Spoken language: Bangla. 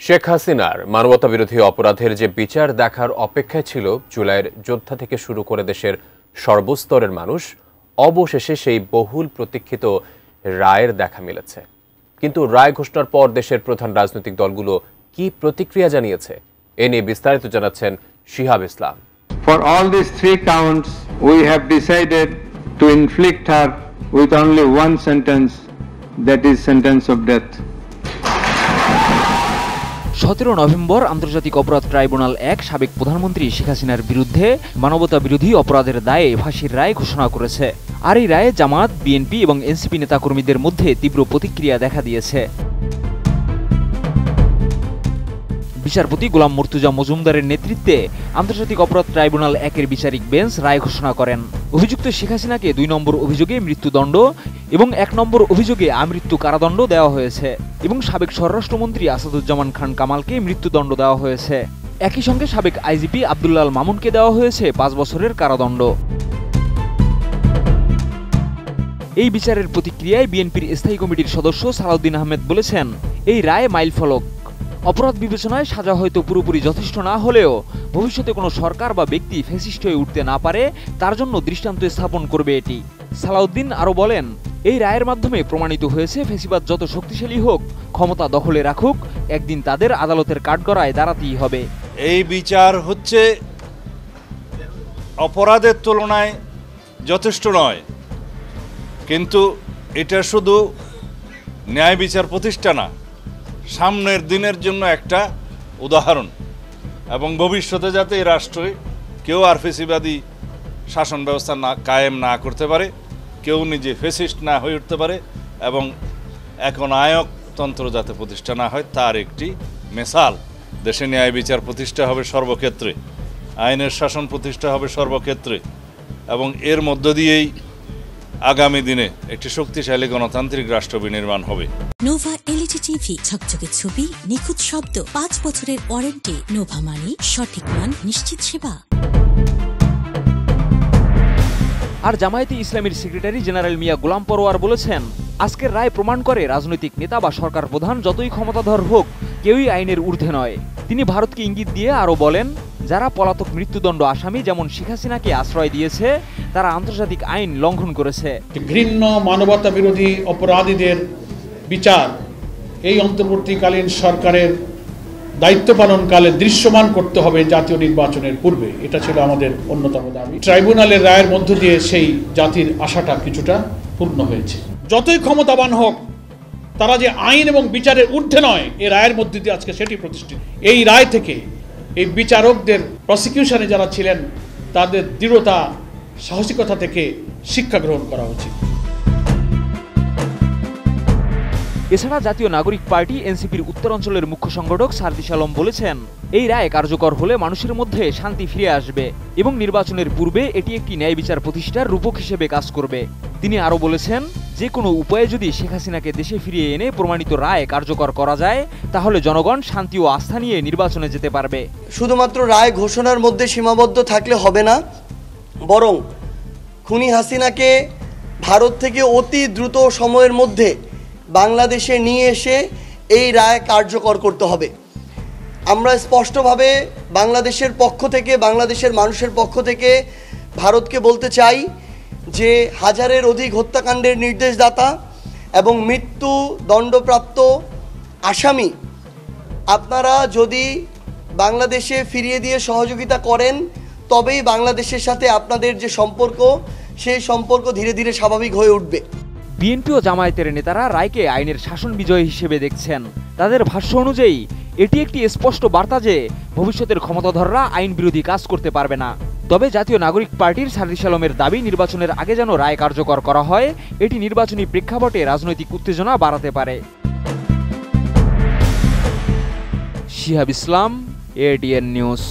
শেখ হাসিনার মানবতাবিরোধী অপরাধের যে বিচার দেখার অপেক্ষায় ছিল জুলাইয়ের যোদ্ধা থেকে শুরু করে দেশের সর্বস্তরের মানুষ, অবশেষে সেই বহুল প্রতীক্ষিত রায়ের দেখা মিলেছে। কিন্তু রায় ঘোষণার পর দেশের প্রধান রাজনৈতিক দলগুলো কি প্রতিক্রিয়া জানিয়েছে, এ নিয়ে বিস্তারিত জানাচ্ছেন শিহাব ইসলাম। For all these 3 counts, we have decided to inflict her with only one sentence, that is sentence of death. 17 November আন্তর্জাতিক অপরাধ ট্রাইব্যুনাল 1 সাবেক প্রধানমন্ত্রী শেখ হাসিনার বিরুদ্ধে মানবতা বিরোধী অপরাধের দায়ে ফাঁসির রায় ঘোষণা করেছে। আর এই রায়ে জামাত, বিএনপি এবং এনসিপি নেতাকর্মীদের মধ্যে তীব্র প্রতিক্রিয়া দেখা দিয়েছে। বিচারপতি গোলাম মুর্তুজা মজুমদারের নেতৃত্বে আন্তর্জাতিক অপরাধ ট্রাইব্যুনাল 1-এর বিচারিক বেঞ্চ রায় ঘোষণা করেন। অভিযুক্ত শেখ হাসিনাকে 2 নম্বর অভিযোগে মৃত্যুদণ্ড এবং 1 নম্বর অভিযোগে আমৃত্যু কারাদণ্ড দেওয়া হয়েছে এবং সাবেক স্বরাষ্ট্রমন্ত্রী আসাদুজ্জামান খান কামালকে মৃত্যুদণ্ড দেওয়া হয়েছে। একই সঙ্গে সাবেক আইজিপি আব্দুল্লাহ আল মামুনকে দেওয়া হয়েছে 5 বছরের কারাদণ্ড। এই বিচারের প্রতিক্রিয়ায় বিএনপির স্থায়ী কমিটির সদস্য সালাউদ্দিন আহমেদ বলেছেন, এই রায় মাইলফলক। অপরাধ বিবেচনায় সাজা হয়তো পুরোপুরি যথেষ্ট না হলেও ভবিষ্যতে কোনো সরকার বা ব্যক্তি ফ্যাসিস্ট হয়ে উঠতে না পারে তার জন্য দৃষ্টান্ত স্থাপন করবে এটি। সালাউদ্দিন আরও বলেন, এই রায়ের মাধ্যমে প্রমাণিত হয়েছে ফ্যাসিবাদ যত শক্তিশালী হোক, ক্ষমতা দখলে রাখুক, একদিন তাদের আদালতের কাঠগড়ায় দাঁড়াতেই হবে। এই বিচার হচ্ছে অপরাধের তুলনায় যথেষ্ট নয়, কিন্তু এটা শুধু ন্যায় বিচার প্রতিষ্ঠা না, সামনের দিনের জন্য একটা উদাহরণ, এবং ভবিষ্যতে যাতে এই রাষ্ট্রে কেউ আর ফেসিবাদী শাসন ব্যবস্থা কায়েম না করতে পারে, কেউ নিজে ফেসিস্ট না হয়ে উঠতে পারে, এবং একনায়কতন্ত্র যাতে প্রতিষ্ঠা না হয় তার একটি মেসাল। দেশে ন্যায় বিচার প্রতিষ্ঠা হবে সর্বক্ষেত্রে, আইনের শাসন প্রতিষ্ঠা হবে সর্বক্ষেত্রে, এবং এর মধ্য দিয়েই আগামী দিনে একটি শক্তিশালী গণতান্ত্রিক রাষ্ট্র বিনির্মাণ হবে। নোভা এলইডি টিভি, ঝকঝকে ছবি, নিখুঁত শব্দ, 5 বছরের ওয়ারেন্টি। নোভা মানে সঠিক মান, নিশ্চিত সেবা। আর জামায়াতে ইসলামীর সেক্রেটারি জেনারেল মিয়া গোলাম পরোয়ার বলেছেন, আজকের রায় প্রমাণ করে রাজনৈতিক নেতা বা সরকার প্রধান যতই ক্ষমতাধর হোক, কেউই আইনের ঊর্ধ্বে নয়। তিনি ভারতকে ইঙ্গিত দিয়ে আরও বলেন, যারা পলাতক মৃত্যুদণ্ড আসামি যেমন শেখ হাসিনাকে আশ্রয় দিয়েছে, তারা আন্তর্জাতিক আইন লঙ্ঘন করেছে। ঘৃণ্য মানবতা বিরোধী অপরাধীদের বিচার এই অন্তর্বর্তীকালীন সরকারের দায়িত্ব পালনকালে দৃশ্যমান করতে হবে জাতীয় নির্বাচনের পূর্বে। এটা ছিল আমাদের অন্যতম দাবি। ট্রাইব্যুনালের রায়ের মধ্য দিয়ে সেই জাতির আশাটা কিছুটা পূর্ণ হয়েছে। যতই ক্ষমতাবান হোক, তারা যে আইন এবং বিচারের ঊর্ধ্বে নয়, এই রায়ের মধ্য দিয়ে আজকে সেটি প্রতিষ্ঠিত। এই রায় থেকে এই বিচারকদের, প্রসিকিউশনে যারা ছিলেন, তাদের দৃঢ়তা, সাহসিকতা থেকে শিক্ষা গ্রহণ করা উচিত। এছাড়া জাতীয় নাগরিক পার্টি এনসিপির উত্তরাঞ্চলের মুখ্য সংগঠক সার্জিস আলম বলেছেন, এই রায় কার্যকর হলে মানুষের মধ্যে শান্তি ফিরে আসবে এবং নির্বাচনের পূর্বে এটি একটি ন্যায় বিচার প্রতিষ্ঠার রূপক হিসেবে কাজ করবে। তিনি আরও বলেছেন, যে কোনো উপায়ে যদি শেখ হাসিনাকে দেশে ফিরিয়ে এনে প্রমাণিত রায় কার্যকর করা যায়, তাহলে জনগণ শান্তি ও আস্থা নিয়ে নির্বাচনে যেতে পারবে। শুধুমাত্র রায় ঘোষণার মধ্যে সীমাবদ্ধ থাকলে হবে না, বরং খুনি হাসিনাকে ভারত থেকে অতি দ্রুত সময়ের মধ্যে বাংলাদেশে নিয়ে এসে এই রায় কার্যকর করতে হবে। আমরা স্পষ্টভাবে বাংলাদেশের পক্ষ থেকে, বাংলাদেশের মানুষের পক্ষ থেকে ভারতকে বলতে চাই যে হাজারের অধিক হত্যাকাণ্ডের নির্দেশদাতা এবং মৃত্যু দণ্ডপ্রাপ্ত আসামি আপনারা যদি বাংলাদেশে ফিরিয়ে দিয়ে সহযোগিতা করেন, তবেই বাংলাদেশের সাথে আপনাদের যে সম্পর্ক, সেই সম্পর্ক ধীরে ধীরে স্বাভাবিক হয়ে উঠবে। বিএনপি ও জামায়াতের নেতারা রায়কে আইনের শাসন বিজয় হিসেবে দেখছেন। তাদের ভাষ্য অনুযায়ী এটি একটি স্পষ্ট বার্তা যে ভবিষ্যতের ক্ষমতাধররা আইন বিরোধী কাজ করতে পারবে না। তবে জাতীয় নাগরিক পার্টির সার্জিস আলমের দাবি, নির্বাচনের আগে যেন রায় কার্যকর করা হয়, এটি নির্বাচনী প্রেক্ষাপটে রাজনৈতিক উত্তেজনা বাড়াতে পারে। শিহাব ইসলাম, এটিএন নিউজ।